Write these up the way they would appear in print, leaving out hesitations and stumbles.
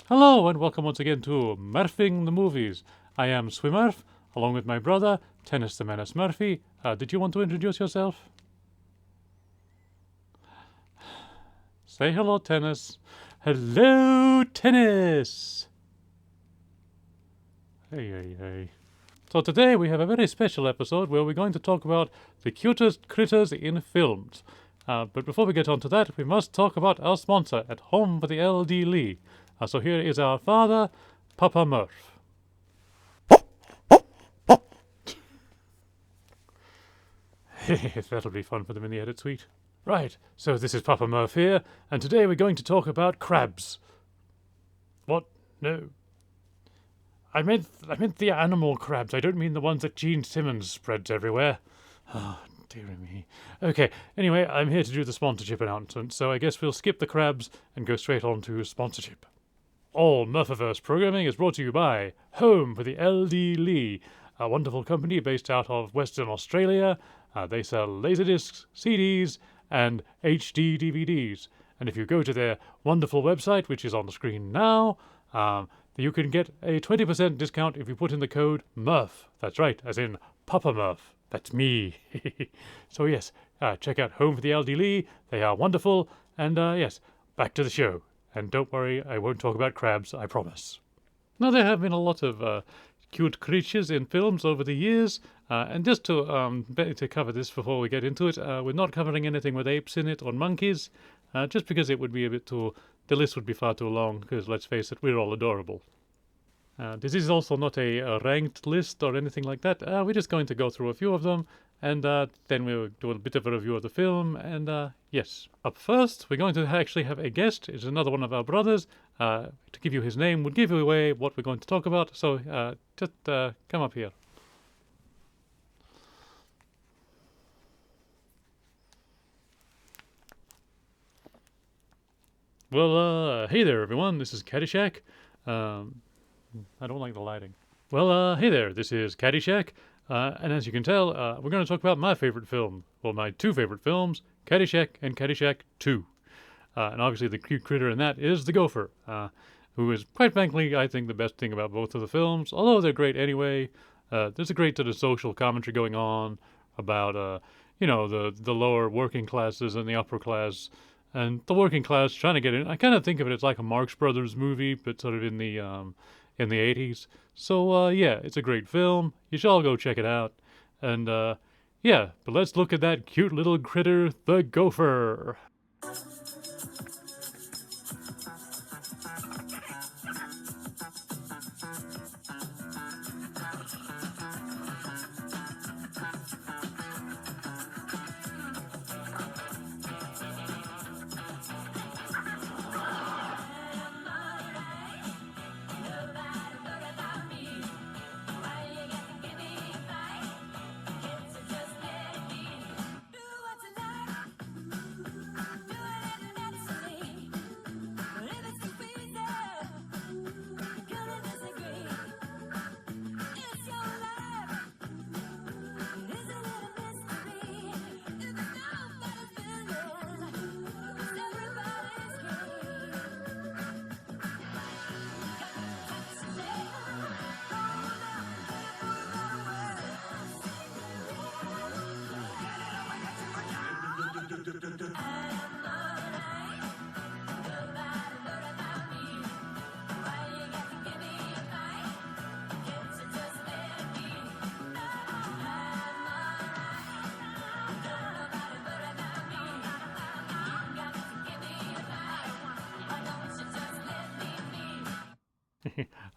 Hello and welcome once again to Murphing the Movies. I am SwimMurph, along with my brother, Tennis the Menace Murphy. Did you want to introduce yourself? Say hello, Tennis. Hello, Tennis! Hey. So today we have a very special episode where we're going to talk about the cutest critters in films. But before we get on to that, we must talk about our sponsor at Home for the elderly. So here is our father, Papa Murph. That'll be fun for them in the edit suite. Right, so this is Papa Murph here, and today we're going to talk about crabs. What? No. I meant the animal crabs. I don't mean the ones that Gene Simmons spreads everywhere. Oh, dear me. Okay, anyway, I'm here to do the sponsorship announcement, so I guess we'll skip the crabs and go straight on to sponsorship. All Murphiverse programming is brought to you by Home for the LD a wonderful company based out of Western Australia. They sell laserdiscs, CDs, and HD DVDs. And if you go to their wonderful website, which is on the screen now, you can get a 20% discount if you put in the code Murph. That's right, as in Papa Murph. That's me. So yes, check out Home for the LD. They are wonderful. And yes, back to the show. And don't worry, I won't talk about crabs, I promise. Now, there have been a lot of cute creatures in films over the years. And just to cover this before we get into it, we're not covering anything with apes in it or monkeys, just because it would be a bit too... The list would be far too long, because let's face it, we're all adorable. This is also not a ranked list or anything like that. We're just going to go through a few of them, and then we'll do a bit of a review of the film, and yes. Up first, we're going to actually have a guest. It's another one of our brothers. To give you his name would give away what we're going to talk about, so just come up here. Well, hey there, everyone. This is Caddyshack. I don't like the lighting. Well, hey there. This is Caddyshack. And as you can tell, we're going to talk about my favorite film. Well, my two favorite films, Caddyshack and Caddyshack 2. And obviously the cute critter in that is the gopher, who is, quite frankly, I think the best thing about both of the films. Although they're great anyway, there's a great sort of social commentary going on about, the lower working classes and the upper class. And the working class trying to get in. I kind of think of it as like a Marx Brothers movie, but sort of in the 80s. So yeah, it's a great film. You should all go check it out. And yeah, but let's look at that cute little critter, the gopher.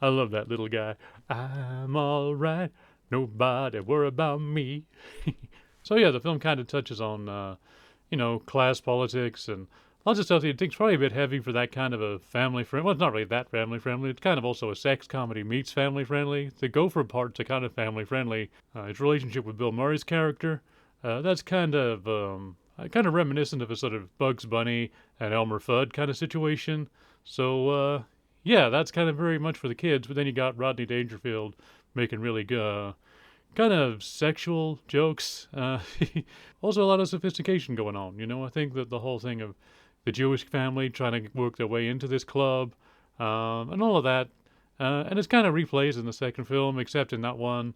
I love that little guy. I'm all right. Nobody worry about me. So yeah, the film kind of touches on, class politics and lots of stuff that you think's probably a bit heavy for that kind of a family friend. Well, it's not really that family friendly. It's kind of also a sex comedy meets family friendly. The gopher parts are kind of family friendly. His relationship with Bill Murray's character, that's kind of reminiscent of a sort of Bugs Bunny and Elmer Fudd kind of situation. So yeah, that's kind of very much for the kids. But then you got Rodney Dangerfield making really kind of sexual jokes. Also a lot of sophistication going on. I think that the whole thing of the Jewish family trying to work their way into this club, and all of that. And it's kind of replays in the second film, except in that one.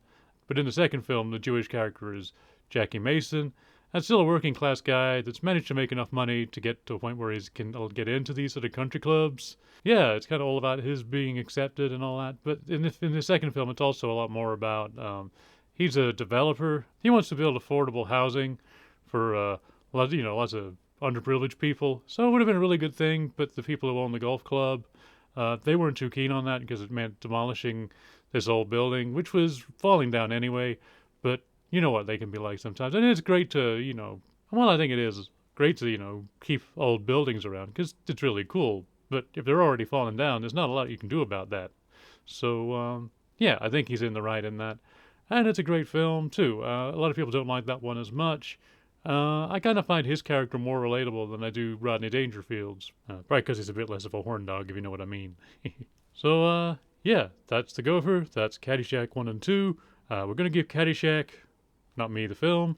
But in the second film, the Jewish character is Jackie Mason, and still a working class guy that's managed to make enough money to get to a point where he can get into these sort of country clubs. Yeah, it's kind of all about his being accepted and all that. But in the second film, it's also a lot more about he's a developer. He wants to build affordable housing for lots of underprivileged people. So it would have been a really good thing. But the people who own the golf club, they weren't too keen on that because it meant demolishing this old building, which was falling down anyway. But you know what they can be like sometimes. And it's great to, well, I think it is great to, keep old buildings around because it's really cool. But if they're already falling down, there's not a lot you can do about that. So, yeah, I think he's in the right in that. And it's a great film, too. A lot of people don't like that one as much. I kind of find his character more relatable than I do Rodney Dangerfield's. Probably because he's a bit less of a horn dog, if you know what I mean. So, yeah, that's The Gopher. That's Caddyshack 1 and 2. We're going to give Caddyshack, not me, the film.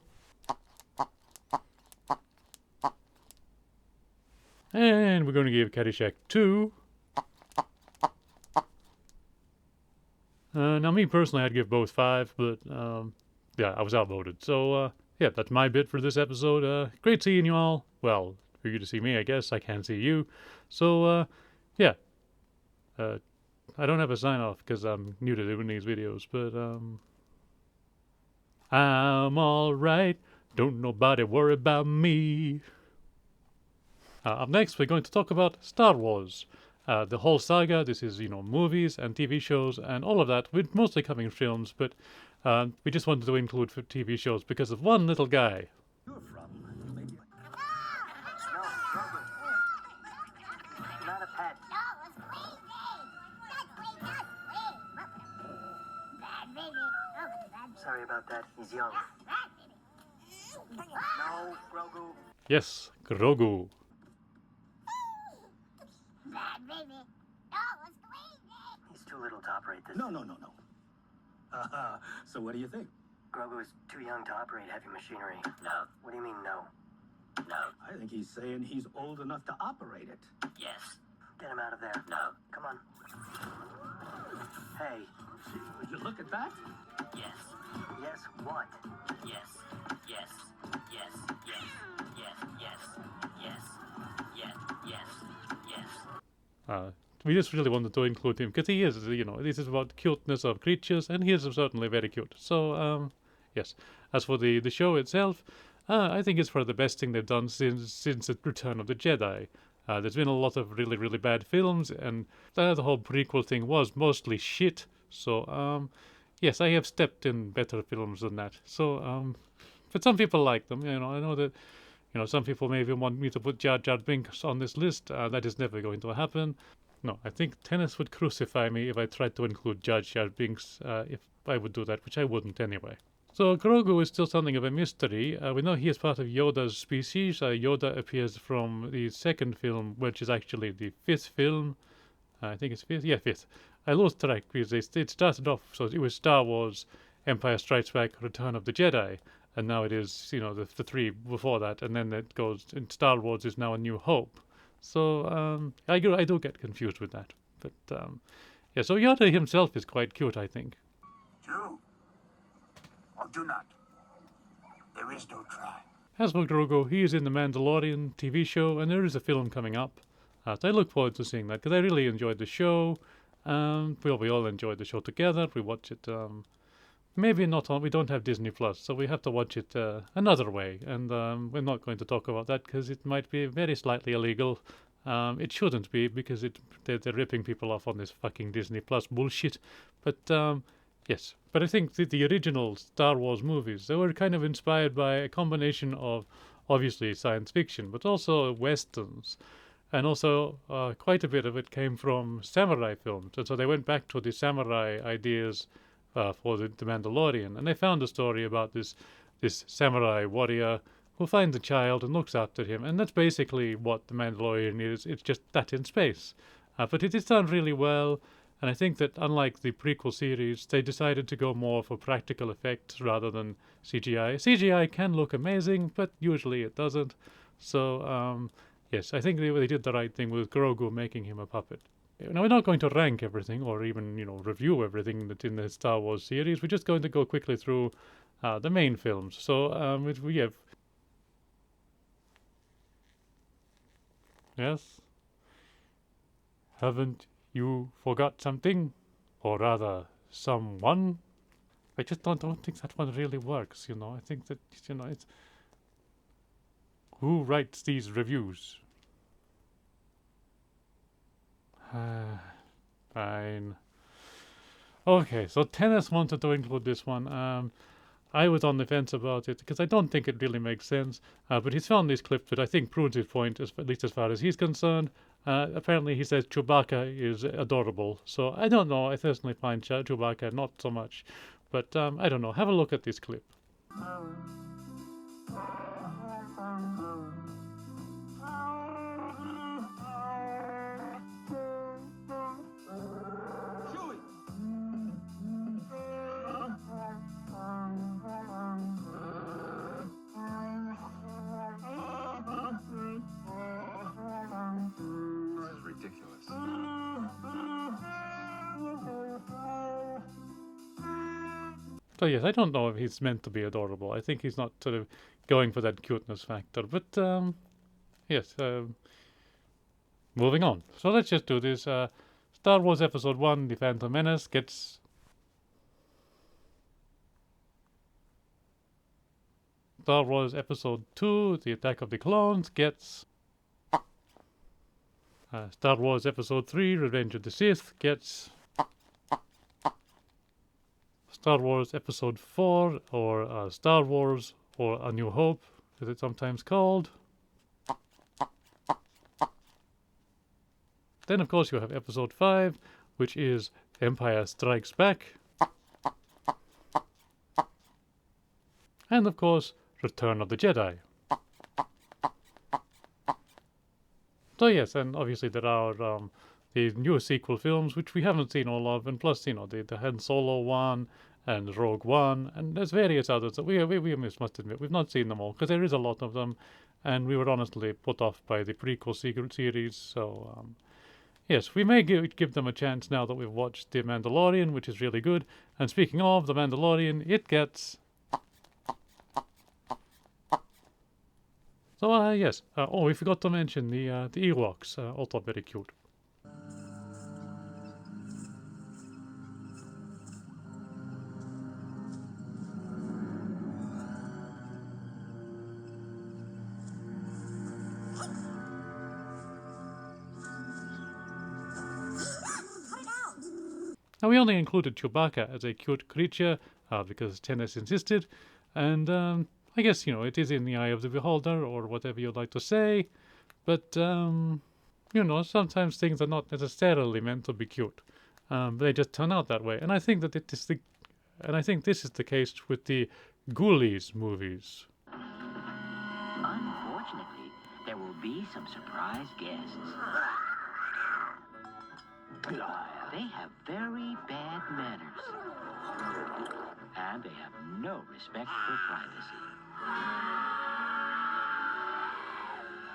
And we're going to give Caddyshack 2. Now, me personally, I'd give both 5, but yeah, I was outvoted. So, yeah, that's my bit for this episode. Great seeing you all. Well, for you to see me, I guess. I can't see you. So, yeah. I don't have a sign-off because I'm new to doing these videos, but, I'm alright. Don't nobody worry about me. Up next, we're going to talk about Star Wars. The whole saga. This is, movies and TV shows and all of that, with mostly coming films, but we just wanted to include for TV shows because of one little guy. You're from maybe. Not a pet. Sorry about that. He's young. No, Grogu. Yes, Grogu. He's too little to operate this. No. So what do you think? Grogu is too young to operate heavy machinery. No. What do you mean, no? No. I think he's saying he's old enough to operate it. Yes. Get him out of there. No. Come on. Hey. Would you look at that? Yes. Yes, what? Yes. Yes. Yes. Yes. Yes. Yes. Yes. Yes. Yes. Yes. We just really wanted to include him because he is, this is about cuteness of creatures, and he is certainly very cute. So, yes. As for the show itself, I think it's for the best thing they've done since the Return of the Jedi. There's been a lot of really, really bad films, and the whole prequel thing was mostly shit. So, yes, I have stepped in better films than that. So, but some people like them. I know that, some people may even want me to put Jar Jar Binks on this list. That is never going to happen. No, I think Tennis would crucify me if I tried to include Jar Jar Binks if I would do that, which I wouldn't anyway. So Grogu is still something of a mystery. We know he is part of Yoda's species. Yoda appears from the second film, which is actually the 5th film. I think it's 5th? Yeah, 5th. I lost track because it started off, so it was Star Wars, Empire Strikes Back, Return of the Jedi, and now it is, the 3 before that, and then it goes, in Star Wars is now A New Hope. So, I do get confused with that. But, yeah, so Yoda himself is quite cute, I think. Do or do not. There is no try. As for Grogu, he is in the Mandalorian TV show, and there is a film coming up. So I look forward to seeing that, because I really enjoyed the show. We all enjoyed the show together. We watch it, maybe not on, we don't have Disney Plus, so we have to watch it another way. And we're not going to talk about that, because it might be very slightly illegal. It shouldn't be, because they're ripping people off on this fucking Disney Plus bullshit. But, yes. But I think the original Star Wars movies, they were kind of inspired by a combination of, obviously, science fiction, but also westerns. And also, quite a bit of it came from samurai films. And so they went back to the samurai ideas for the Mandalorian. And they found a story about this samurai warrior who finds a child and looks after him. And that's basically what the Mandalorian is. It's just that in space. But it is done really well. And I think that unlike the prequel series, they decided to go more for practical effects rather than CGI. CGI can look amazing, but usually it doesn't. So, yes, I think they did the right thing with Grogu making him a puppet. Now, we're not going to rank everything or even, review everything that's in the Star Wars series. We're just going to go quickly through the main films. So we have... Yes? Haven't you forgot something? Or rather, someone? I just don't think that one really works, I think that, it's... Who writes these reviews? Fine. Okay, so Tennis wanted to include this one. I was on the fence about it because I don't think it really makes sense. But he's found this clip that I think proves his point, at least as far as he's concerned. Apparently, he says Chewbacca is adorable. So I don't know. I personally find Chewbacca not so much. But I don't know. Have a look at this clip. So yes, I don't know if he's meant to be adorable. I think he's not sort of going for that cuteness factor. But yes, moving on. So let's just do this. Star Wars Episode 1, The Phantom Menace gets... Star Wars Episode 2, The Attack of the Clones gets... Star Wars Episode 3, Revenge of the Sith gets... Star Wars Episode 4, or Star Wars, or A New Hope, as it's sometimes called. Then, of course, you have Episode 5, which is Empire Strikes Back. And, of course, Return of the Jedi. So, yes, and obviously there are the new sequel films, which we haven't seen all of, and plus, the Han Solo one, and Rogue One, and there's various others that we must admit we've not seen them all, because there is a lot of them, and we were honestly put off by the prequel series, so yes, we may give them a chance now that we've watched The Mandalorian, which is really good. And speaking of The Mandalorian, it gets... So, yes. We forgot to mention the Ewoks, also very cute. Now, we only included Chewbacca as a cute creature because Tennis insisted, and I guess, it is in the eye of the beholder, or whatever you'd like to say, but, sometimes things are not necessarily meant to be cute. They just turn out that way, and I think that this is the case with the Ghoulies movies. Unfortunately, there will be some surprise guests. They have very bad manners. And they have no respect for privacy.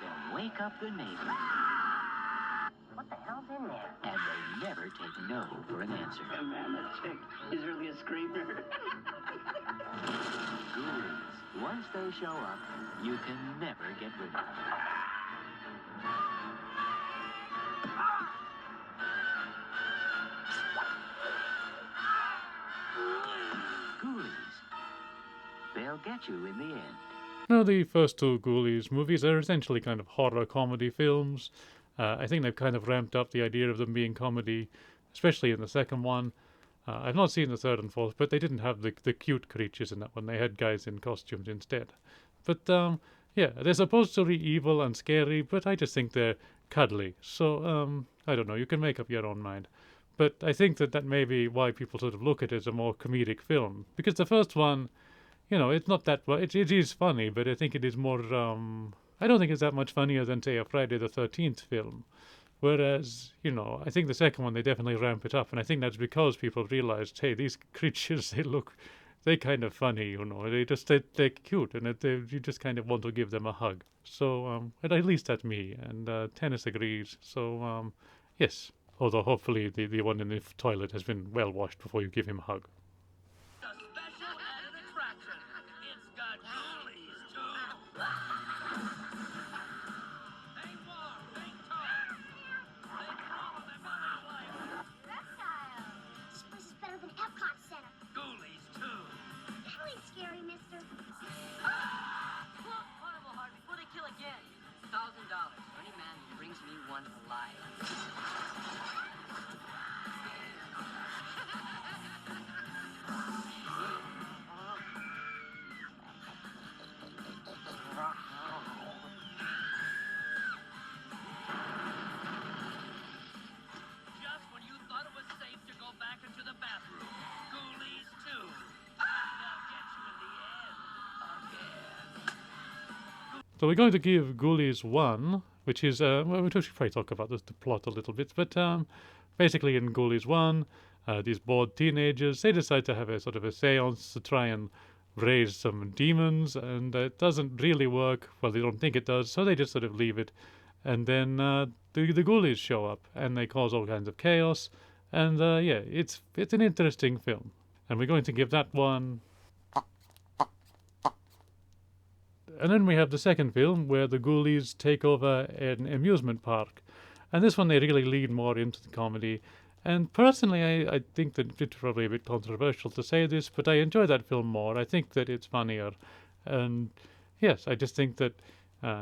They'll wake up the neighbors. What the hell's in there? And they never take no for an answer. Oh, man, that chick is really a screamer. Ghoulies, once they show up, you can never get rid of them. They'll get you in the end. Now, the first two Ghoulies movies are essentially kind of horror comedy films. I think they've kind of ramped up the idea of them being comedy, especially in the second one. I've not seen the third and fourth, but they didn't have the cute creatures in that one. They had guys in costumes instead. But, yeah, they're supposed to be evil and scary, but I just think they're cuddly. So, I don't know, you can make up your own mind. But I think that may be why people sort of look at it as a more comedic film. Because the first one... it's not that... Well, it is funny, but I think it is more... I don't think it's that much funnier than, say, a Friday the 13th film. Whereas, I think the second one, they definitely ramp it up. And I think that's because people realized, hey, these creatures, they're kind of funny, they're cute. And you just kind of want to give them a hug. So, at least that's me. And Tennis agrees. So, yes. Although hopefully the one in the toilet has been well washed before you give him a hug. A special added attraction. It's got ghoulies, too. Hang warm, hang tight. They crawl on their mother's life. Reptile. This place is better than Epcot Center. Ghoulies, too. That ain't scary, mister. Look, carnival heart before they kill again. $1,000 for any man who brings me one alive. Just when you thought it was safe to go back into the bathroom, ghoulies, too. They'll get you in the end. Again. So we're going to give Ghoulies 1, which is, well, we should probably talk about the plot a little bit, but basically in Ghoulies 1, these bored teenagers, they decide to have a sort of a seance to try and raise some demons, and it doesn't really work. Well, they don't think it does, so they just sort of leave it. And then the ghoulies show up, and they cause all kinds of chaos. And yeah, it's an interesting film. And we're going to give that one. And then we have the second film, where the ghoulies take over an amusement park. And this one, they really lead more into the comedy. And personally, I think that it's probably a bit controversial to say this, but I enjoy that film more. I think that it's funnier. And yes, I just think that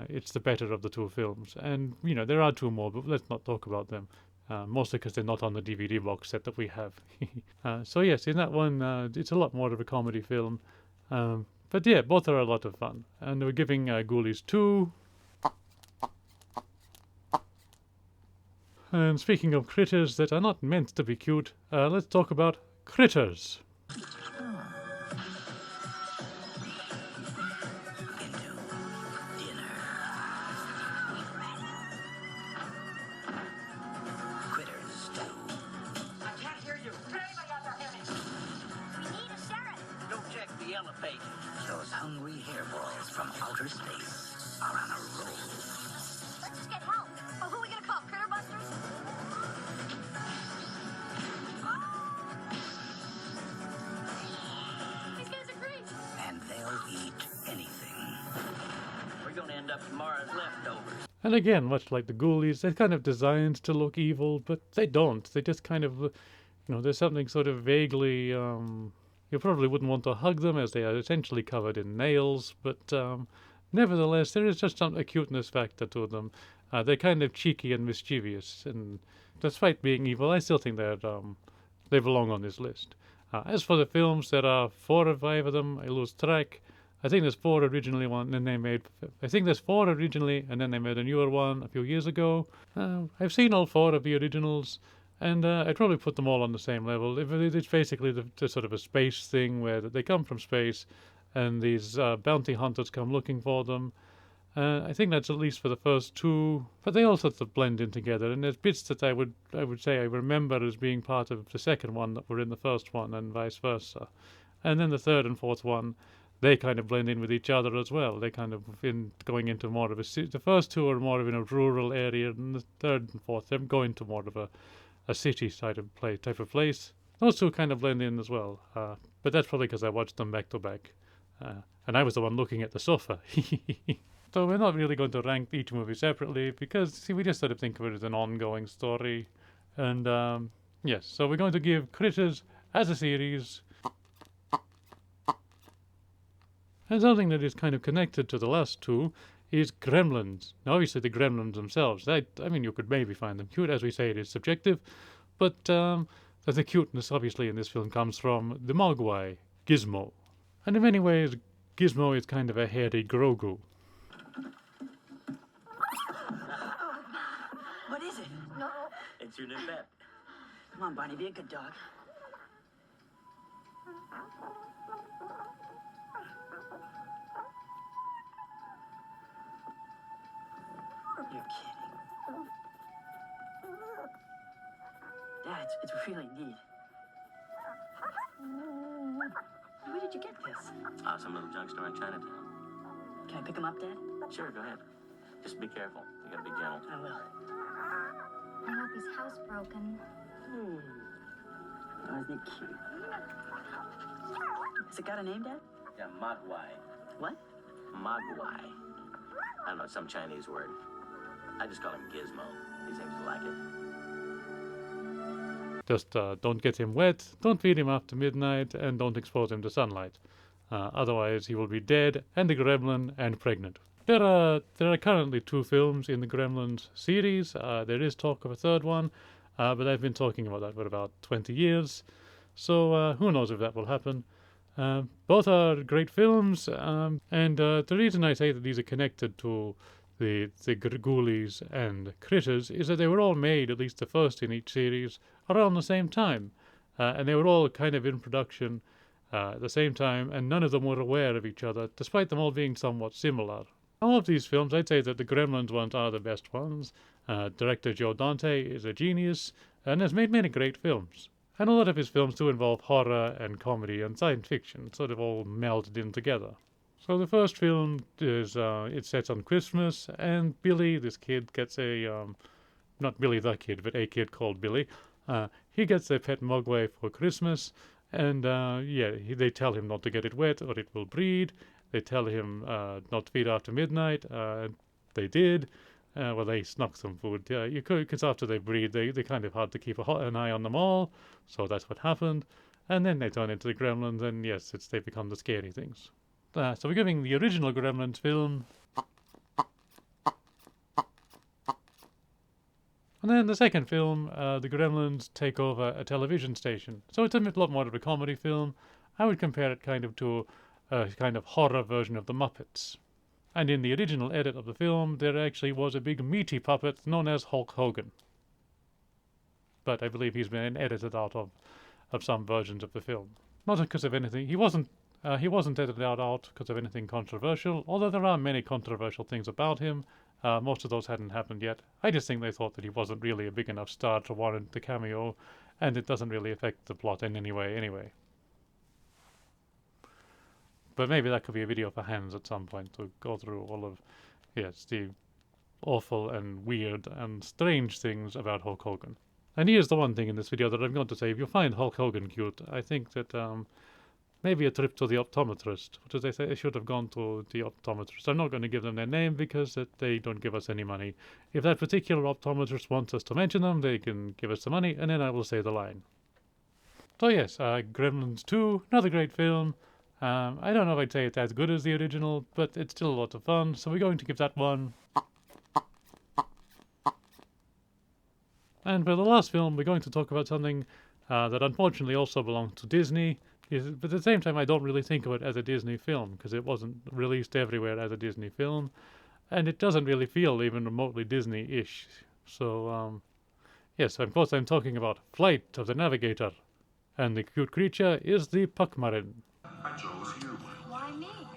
it's the better of the two films. And, you know, there are two more, but let's not talk about them. Mostly because they're not on the DVD box set that we have. So yes, in that one, it's a lot more of a comedy film. But yeah, both are a lot of fun. And we're giving Ghoulies 2. And speaking of critters that are not meant to be cute, let's talk about critters. Critters, too. I can't hear you. Anybody out there hear me? We need a sheriff. Go check the yellow pages. Those hungry hairballs from outer space are on a roll. Let's just get help. Oh, who are we gonna call? Critter Busters? These guys are great. And they'll eat anything. We're going to end up with Mara's leftovers. And again, much like the Ghoulies, they're kind of designed to look evil, but they don't. They just kind of, there's something sort of vaguely, you probably wouldn't want to hug them as they are essentially covered in nails, but nevertheless, there is just a cuteness factor to them. They're kind of cheeky and mischievous, and despite being evil, I still think they belong on this list. As for the films, there are 4 or 5 of them. I lose track. I think there's 4 originally, I think there's 4 originally, and then they made a newer one a few years ago. I've seen all 4 of the originals, and I'd probably put them all on the same level. It's basically the sort of a space thing where they come from space, and these bounty hunters come looking for them. I think that's at least for the first 2, but they all sort of blend in together. And there's bits that I would say I remember as being part of the second one that were in the first one, and vice versa. And then the third and fourth one, they kind of blend in with each other as well. They kind of going into more of the first 2 are more of in a rural area, and the third and fourth they go into more of a city type of place. Those 2 kind of blend in as well. But that's probably because I watched them back to back, and I was the one looking at the sofa. So we're not really going to rank each movie separately because we just sort of think of it as an ongoing story. And yes, so we're going to give Critters as a series. And something that is kind of connected to the last 2 is Gremlins. Now, obviously, the Gremlins themselves, I mean, you could maybe find them cute. As we say, it is subjective. But the cuteness, obviously, in this film comes from the Mogwai, Gizmo. And in many ways, Gizmo is kind of a hairy Grogu. What is it? No. It's your new pet. Come on, Barney, be a good dog. You're kidding. Dad, it's really neat. Where did you get this? Some little junk store in Chinatown. Can I pick him up, Dad? Sure, go ahead. Just be careful. You gotta be gentle. I will. I hope he's housebroken. Oh, isn't it cute? Has it got a name, Dad? Yeah, Mogwai. What? Mogwai. I don't know, some Chinese word. I just call him Gizmo. He seems to like it. Just don't get him wet, don't feed him after midnight, and don't expose him to sunlight. Otherwise, he will be dead, and a gremlin, and pregnant. There are currently 2 films in the Gremlins series. There is talk of a 3rd one, but I've been talking about that for about 20 years. So who knows if that will happen. Both are great films, and the reason I say that these are connected to the Ghoulies and Critters is that they were all made, at least the first in each series, around the same time. And they were all kind of in production at the same time, and none of them were aware of each other, despite them all being somewhat similar. All of these films, I'd say that the Gremlins ones are the best ones. Director Joe Dante is a genius, and has made many great films. And a lot of his films do involve horror and comedy and science fiction, sort of all melded in together. So the first film is, it's set on Christmas, and Billy, this kid, gets a, not Billy the kid, but a kid called Billy. He gets a pet mogwai for Christmas, and they tell him not to get it wet or it will breed. They tell him not to feed after midnight. They did. Well, they snuck some food. Because after they breed, they kind of had to keep an eye on them all. So that's what happened. And then they turn into the Gremlins, and yes, they become the scary things. So we're giving the original Gremlins film. And then the second film, the Gremlins take over a television station. So it's a lot more of a comedy film. I would compare it kind of to a kind of horror version of the Muppets. And in the original edit of the film, there actually was a big meaty puppet known as Hulk Hogan. But I believe he's been edited out of some versions of the film. Not because of anything. He wasn't edited out because of anything controversial, although there are many controversial things about him. Most of those hadn't happened yet. I just think they thought that he wasn't really a big enough star to warrant the cameo, and it doesn't really affect the plot in any way anyway. But maybe that could be a video for Hans at some point to go through all of, yes, the awful and weird and strange things about Hulk Hogan. And here's the one thing in this video that I'm going to say. If you find Hulk Hogan cute, I think that maybe a trip to the optometrist. What did they say? I should have gone to the optometrist. I'm not going to give them their name because they don't give us any money. If that particular optometrist wants us to mention them, they can give us the money, and then I will say the line. So yes, Gremlins 2, another great film. I don't know if I'd say it's as good as the original, but it's still a lot of fun, so we're going to give that one. And for the last film, we're going to talk about something that unfortunately also belongs to Disney, but at the same time I don't really think of it as a Disney film, because it wasn't released everywhere as a Disney film, and it doesn't really feel even remotely Disney-ish. So, yes, of course I'm talking about Flight of the Navigator, and the cute creature is the Puckmarin. I chose you. Why me? Okay,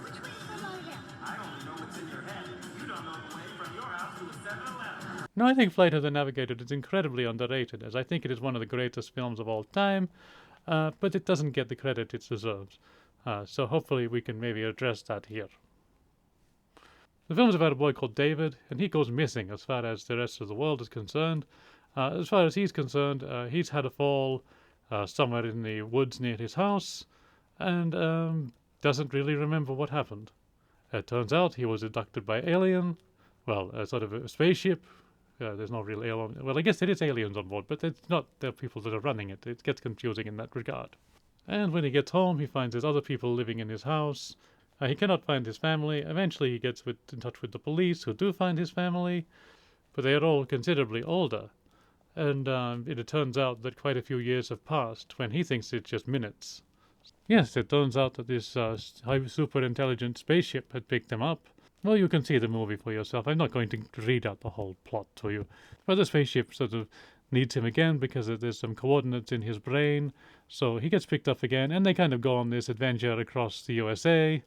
which way is my hill? I only know what's in your head. You don't know the way from your house to a 7-Eleven. No, I think Flight of the Navigator is incredibly underrated, as I think it is one of the greatest films of all time, but it doesn't get the credit it deserves. So hopefully we can maybe address that here. The film is about a boy called David, and he goes missing as far as the rest of the world is concerned. As far as he's concerned, he's had a fall somewhere in the woods near his house, and doesn't really remember what happened. It turns out he was abducted by alien, well, sort of a spaceship. There's no real alien. Well, I guess there is aliens on board, but it's not the people that are running it. It gets confusing in that regard. And when he gets home, he finds there's other people living in his house. He cannot find his family. Eventually, he gets in touch with the police, who do find his family, but they are all considerably older. And it turns out that quite a few years have passed, when he thinks it's just minutes. Yes, it turns out that this super intelligent spaceship had picked him up. Well, you can see the movie for yourself. I'm not going to read out the whole plot to you. But the spaceship sort of needs him again because there's some coordinates in his brain. So he gets picked up again, and they kind of go on this adventure across the USA.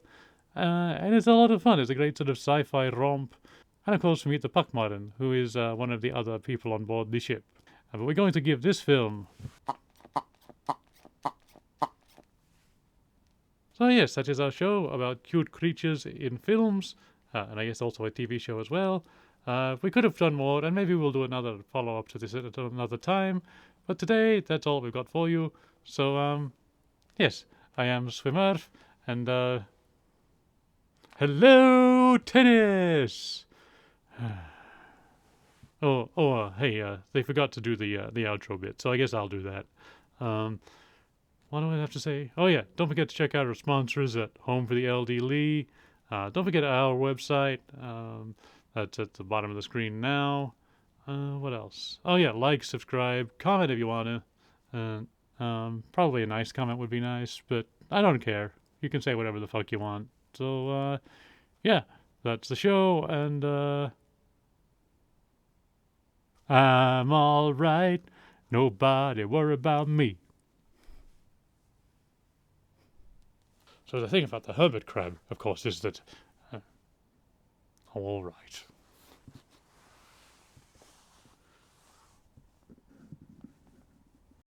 And it's a lot of fun. It's a great sort of sci-fi romp. And of course we meet the Puckmarin, who is one of the other people on board the ship. But we're going to give this film So yes, that is our show about cute creatures in films, and I guess also a TV show as well. We could have done more, and maybe we'll do another follow-up to this at another time. But today, that's all we've got for you. So, yes, I am SwimMurph, and hello, tennis! Hey, they forgot to do the outro bit, so I guess I'll do that. What do I have to say? Oh yeah, don't forget to check out our sponsors at Home for the LD Lee. Don't forget our website. That's at the bottom of the screen now. What else? Oh yeah, like, subscribe, comment if you want to. Probably a nice comment would be nice, but I don't care. You can say whatever the fuck you want. So, yeah, that's the show, and I'm all right. Nobody worry about me. So the thing about the hermit crab, of course, is that... all right.